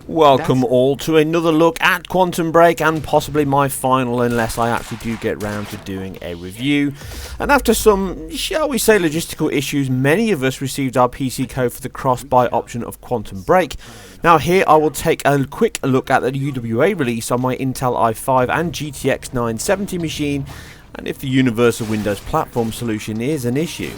Welcome all to another look at Quantum Break, and possibly my final unless I actually do get round to doing a review. And after some, shall we say, logistical issues, many of us received our PC code for the cross-buy option of Quantum Break. Now here I will take a quick look at the UWA release on my Intel i5 and GTX 970 machine, and if the Universal Windows Platform solution is an issue.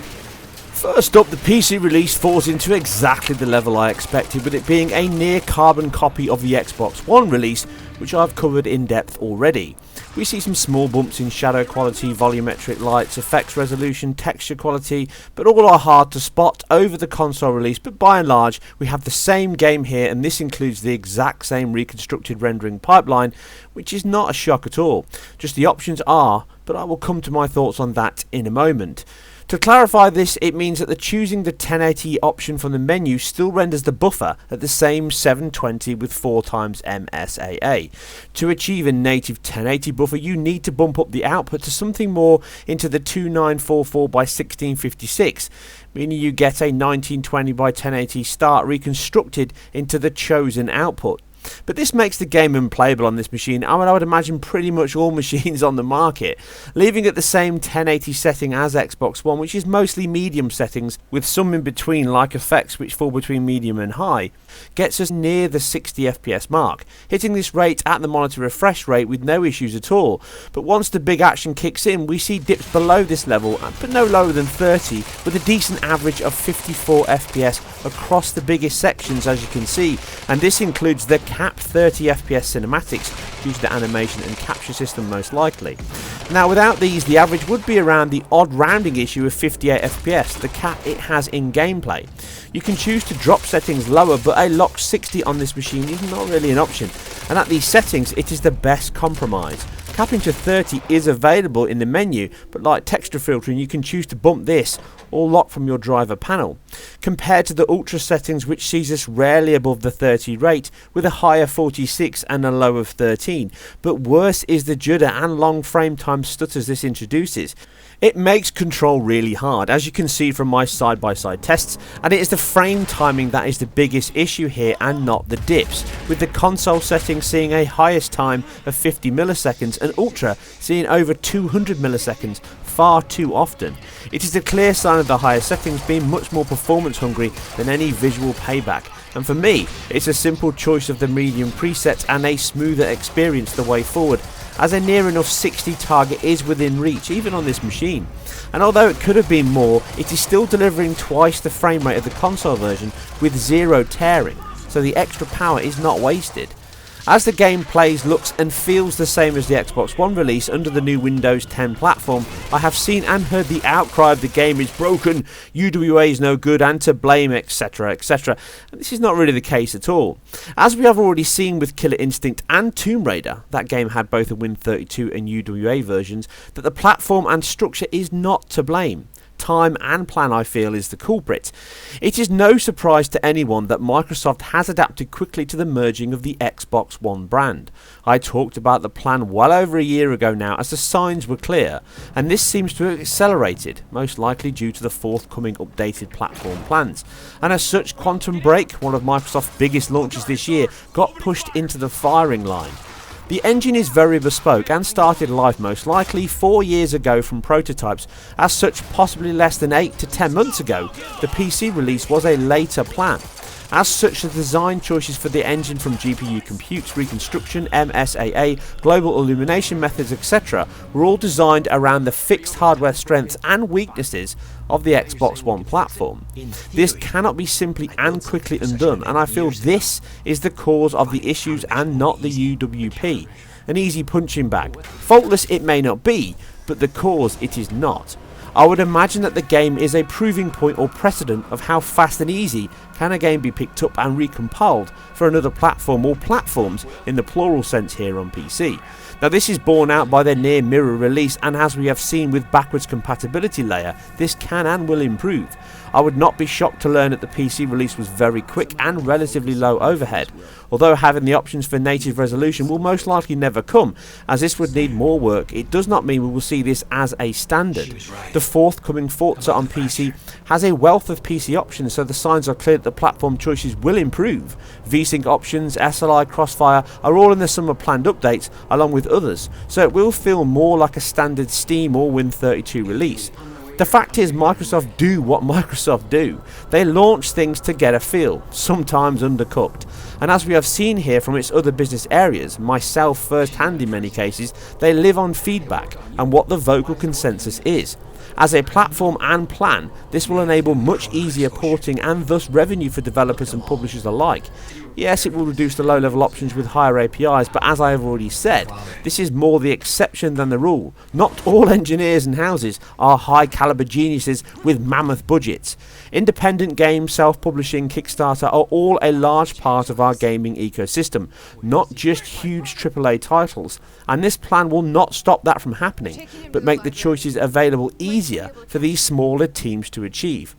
First up, the PC release falls into exactly the level I expected, with it being a near carbon copy of the Xbox One release, which I've covered in depth already. We see some small bumps in shadow quality, volumetric lights, effects resolution, texture quality, but all are hard to spot over the console release. But by and large, we have the same game here, and this includes the exact same reconstructed rendering pipeline, which is not a shock at all. Just the options are, but I will come to my thoughts on that in a moment. To clarify this, it means that choosing the 1080 option from the menu still renders the buffer at the same 720 with 4x MSAA. To achieve a native 1080 buffer, you need to bump up the output to something more into the 2944 by 1656, meaning you get a 1920 by 1080 start reconstructed into the chosen output. But this makes the game unplayable on this machine. I would imagine pretty much all machines on the market. Leaving at the same 1080 setting as Xbox One, which is mostly medium settings, with some in between like effects which fall between medium and high, gets us near the 60 FPS mark, hitting this rate at the monitor refresh rate with no issues at all. But once the big action kicks in, we see dips below this level, but no lower than 30, with a decent average of 54 FPS across the biggest sections, as you can see, and this includes the capped 30 FPS cinematics due to the animation and capture system most likely. Now without these, the average would be around the odd rounding issue of 58 FPS, the cap it has in gameplay. You can choose to drop settings lower, but a locked 60 on this machine is not really an option, and at these settings it is the best compromise. Capping to 30 is available in the menu, but like texture filtering, you can choose to bump this or lock from your driver panel, compared to the ultra settings, which sees us rarely above the 30 rate, with a higher 46 and a low of 13. But worse is the judder and long frame time stutters this introduces. It makes control really hard, as you can see from my side-by-side tests, and it is the frame timing that is the biggest issue here and not the dips, with the console settings seeing a highest time of 50 milliseconds and ultra seeing over 200 milliseconds far too often. It is a clear sign of the higher settings being much more performance hungry than any visual payback, and for me it's a simple choice of the medium presets and a smoother experience the way forward, as a near enough 60 target is within reach even on this machine. And although it could have been more, it is still delivering twice the frame rate of the console version with zero tearing, so the extra power is not wasted. As the game plays, looks and feels the same as the Xbox One release under the new Windows 10 platform, I have seen and heard the outcry of the game is broken, UWA is no good and to blame, etc, etc, and this is not really the case at all. As we have already seen with Killer Instinct and Tomb Raider, that game had both a Win32 and UWA versions, that the platform and structure is not to blame. Time and plan, I feel, is the culprit. It is no surprise to anyone that Microsoft has adapted quickly to the merging of the Xbox One brand. I talked about the plan well over a year ago now, as the signs were clear, and this seems to have accelerated, most likely due to the forthcoming updated platform plans. And as such, Quantum Break, one of Microsoft's biggest launches this year, got pushed into the firing line. The engine is very bespoke and started life most likely 4 years ago from prototypes. As such, possibly less than 8 to 10 months ago, the PC release was a later plan. As such, the design choices for the engine, from GPU computes, reconstruction, MSAA, global illumination methods, etc., were all designed around the fixed hardware strengths and weaknesses of the Xbox One platform. This cannot be simply and quickly undone, and I feel this is the cause of the issues and not the UWP. An easy punching bag. Faultless it may not be, but the cause it is not. I would imagine that the game is a proving point or precedent of how fast and easy can a game be picked up and recompiled for another platform, or platforms in the plural sense here on PC. Now this is borne out by their near mirror release, and as we have seen with backwards compatibility layer, this can and will improve. I would not be shocked to learn that the PC release was very quick and relatively low overhead, although having the options for native resolution will most likely never come, as this would need more work. It does not mean we will see this as a standard. The forthcoming Forza on PC has a wealth of PC options, so the signs are clear that the platform choices will improve. VSync options, SLI, Crossfire are all in the summer planned updates, along with others, so it will feel more like a standard Steam or Win32 release. The fact is, Microsoft do what Microsoft do. They launch things to get a feel, sometimes undercooked. And as we have seen here from its other business areas, myself firsthand in many cases, they live on feedback and what the vocal consensus is. As a platform and plan, this will enable much easier porting and thus revenue for developers and publishers alike. Yes, it will reduce the low-level options with higher APIs, but as I have already said, this is more the exception than the rule. Not all engineers and houses are high-caliber geniuses with mammoth budgets. Independent games, self-publishing, Kickstarter are all a large part of our gaming ecosystem, not just huge AAA titles, and this plan will not stop that from happening, but make the choices available easier for these smaller teams to achieve.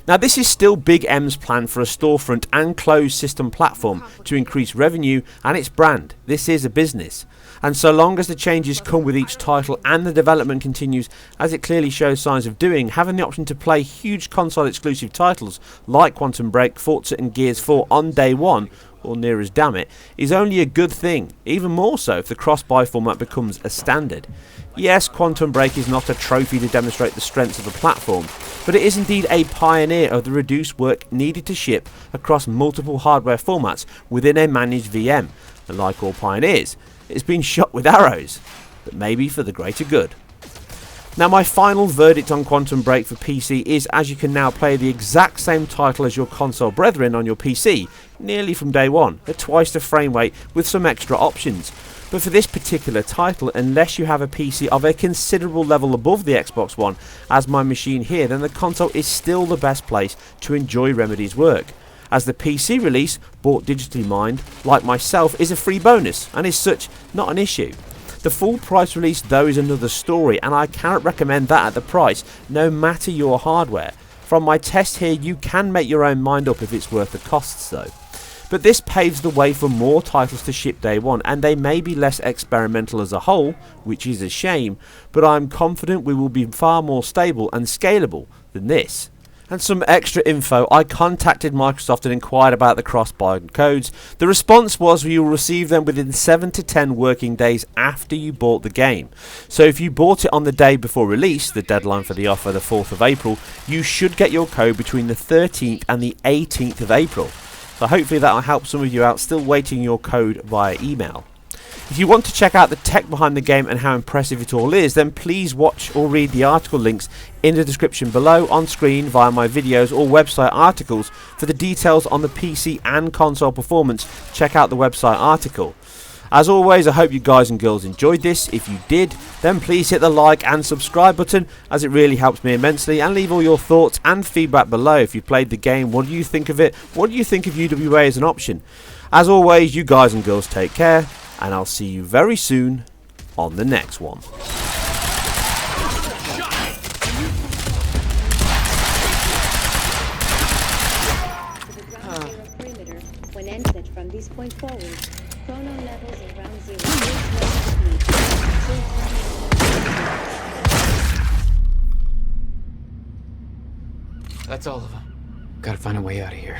Now this is still Big M's plan for a storefront and closed system platform to increase revenue and its brand. This is a business. And so long as the changes come with each title and the development continues as it clearly shows signs of doing, having the option to play huge console exclusive titles like Quantum Break, Forza and Gears 4 on day one, or near as damn it, is only a good thing, even more so if the cross-buy format becomes a standard. Yes, Quantum Break is not a trophy to demonstrate the strengths of the platform, but it is indeed a pioneer of the reduced work needed to ship across multiple hardware formats within a managed VM, and like all pioneers, it's been shot with arrows, but maybe for the greater good. Now my final verdict on Quantum Break for PC is, as you can now play the exact same title as your console brethren on your PC, nearly from day one, at twice the frame rate with some extra options. But for this particular title, unless you have a PC of a considerable level above the Xbox One, as my machine here, then the console is still the best place to enjoy Remedy's work. As the PC release, bought digitally mined, like myself, is a free bonus, and is such not an issue. The full price release though is another story, and I cannot recommend that at the price, no matter your hardware. From my test here, you can make your own mind up if it's worth the costs though. But this paves the way for more titles to ship day one, and they may be less experimental as a whole, which is a shame, but I am confident we will be far more stable and scalable than this. And some extra info, I contacted Microsoft and inquired about the cross-buy codes. The response was you will receive them within 7 to 10 working days after you bought the game. So if you bought it on the day before release, the deadline for the offer the 4th of April, you should get your code between the 13th and the 18th of April. So hopefully that will help some of you out still waiting your code via email. If you want to check out the tech behind the game and how impressive it all is, then please watch or read the article links in the description below, on screen, via my videos or website articles. For the details on the PC and console performance, check out the website article. As always, I hope you guys and girls enjoyed this. If you did, then please hit the like and subscribe button, as it really helps me immensely, and leave all your thoughts and feedback below. If you played the game, what do you think of it? What do you think of UWA as an option? As always, you guys and girls take care, and I'll see you very soon on the next one. When entered from this point forward, chrono levels around 0. That's all of them. Gotta find a way out of here.